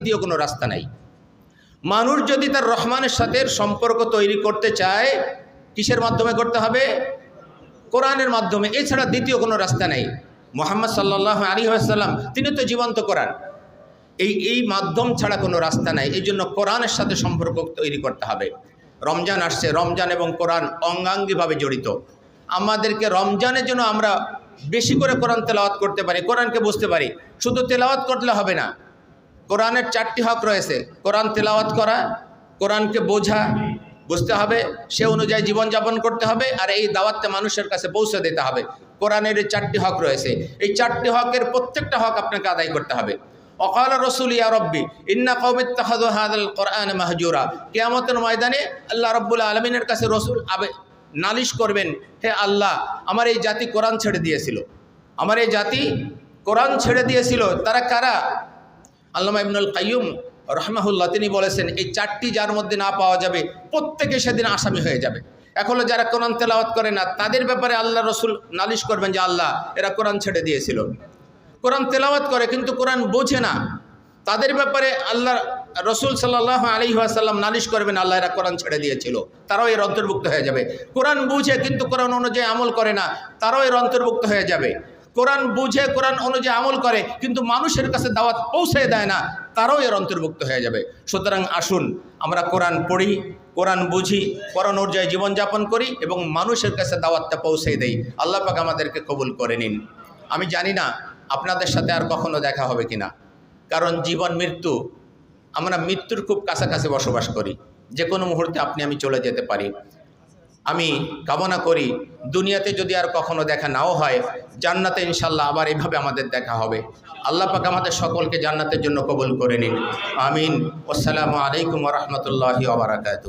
দ্বিতীয় কোনো রাস্তা নাই। মানুষ যদি তার রহমানের সাথে সম্পর্ক তৈরি করতে চায়, কিসের মাধ্যমে করতে হবে? কোরআনের মাধ্যমে, এছাড়া দ্বিতীয় কোনো রাস্তা নাই। মুহাম্মদ সাল্লাল্লাহু আলাইহি ওয়াসাল্লাম তিনি তো জীবন্ত কোরআন, এই মাধ্যম ছাড়া কোনো রাস্তা নাই। এই জন্য কোরআনের সাথে সম্পর্ক তৈরি করতে হবে। রমজান আসছে, রমজান এবং কোরআন অঙ্গাঙ্গিভাবে জড়িত। আমাদেরকে রমজানের জন্য আমরা বেশি করে কোরআন তেলাওয়াত করতে পারি, কোরআনকে বুঝতে পারি। শুধু তেলাওয়াত করলে হবে না, কোরআনের 4টি হক রয়েছে। কোরআন তেলাওয়াত করা, কোরআনকে বোঝা, বুঝতে হবে, সে অনুযায়ী জীবনযাপন করতে হবে, আর এই দাওয়াতটা মানুষের কাছে পৌঁছে দিতে হবে। কোরআনের এই 4টি হক রয়েছে। এই 4টি হকের প্রত্যেকটা হক আপনাকে আদায় করতে হবে। ওয়াকালা রাসূল ইয়া রাব্বি ইন্না কওমি ইত্তাখাযু হাযাল কোরআন মাহজুরা। কিয়ামতের ময়দানে আল্লাহ রাব্বুল আলামিনের কাছে রাসূল নালিশ করবেন, হে আল্লাহ, আমার এই জাতি কোরআন ছেড়ে দিয়েছিল, আমার এই জাতি কোরআন ছেড়ে দিয়েছিল। তারা কারা? আল্লামা ইবনুল কাইয়্যুম রাহমাহুল্লাহ তিনি বলেছেন, এই 4টি যার মধ্যে না পাওয়া যাবে প্রত্যেকে সেদিন আসামি হয়ে যাবে। এখনো যারা কোরআন তেলাওয়াত করে না, তাদের ব্যাপারে আল্লাহ রসুল নালিশ করবেন যে আল্লাহ, এরা কোরআন ছেড়ে দিয়েছিল। কোরআন তেলাওয়াত করে কিন্তু কোরআন বোঝে না, তাদের ব্যাপারে আল্লাহ রসুল সাল্লাল্লাহু আলাইহি ওয়াসাল্লাম নালিশ করবেন, আল্লাহ এরা কোরআন ছেড়ে দিয়েছিল, তারাও এর অন্তর্ভুক্ত হয়ে যাবে। কোরআন বুঝে কিন্তু কোরআন অনুযায়ী আমল করে না, তারাও এর অন্তর্ভুক্ত হয়ে যাবে। কোরআন বুঝে, কোরআন অনুযায়ী আমল করে কিন্তু মানুষের কাছে দাওয়াত পৌঁছে দেয় না, তারাও এর অন্তর্ভুক্ত হয়ে যাবে। সুতরাং আসুন আমরা কোরআন পড়ি, কোরআন বুঝি, কোরআন অনুযায়ী জীবনযাপন করি এবং মানুষের কাছে দাওয়াতটা পৌঁছে দেই। আল্লাহ পাক আমাদেরকে কবুল করে নিন। আমি জানি না আপনাদের সাথে আর কখনো দেখা হবে কিনা, কারণ জীবন মৃত্যু, আমরা মৃত্যুর খুব কাছাকাছি বসবাস করি। যে কোনো মুহূর্তে আপনি আমি চলে যেতে পারি। আমি কামনা করি দুনিয়াতে যদি আর কখনো দেখা নাও হয়, জান্নাতে ইনশাল্লাহ আবার এভাবে আমাদের দেখা হবে। আল্লাহ পাক আমাদের সকলকে জান্নাতের জন্য কবুল করে নিন। আমিন। আসসালামু আলাইকুম ওয়া রাহমাতুল্লাহি ওয়া বারাকাতুহু।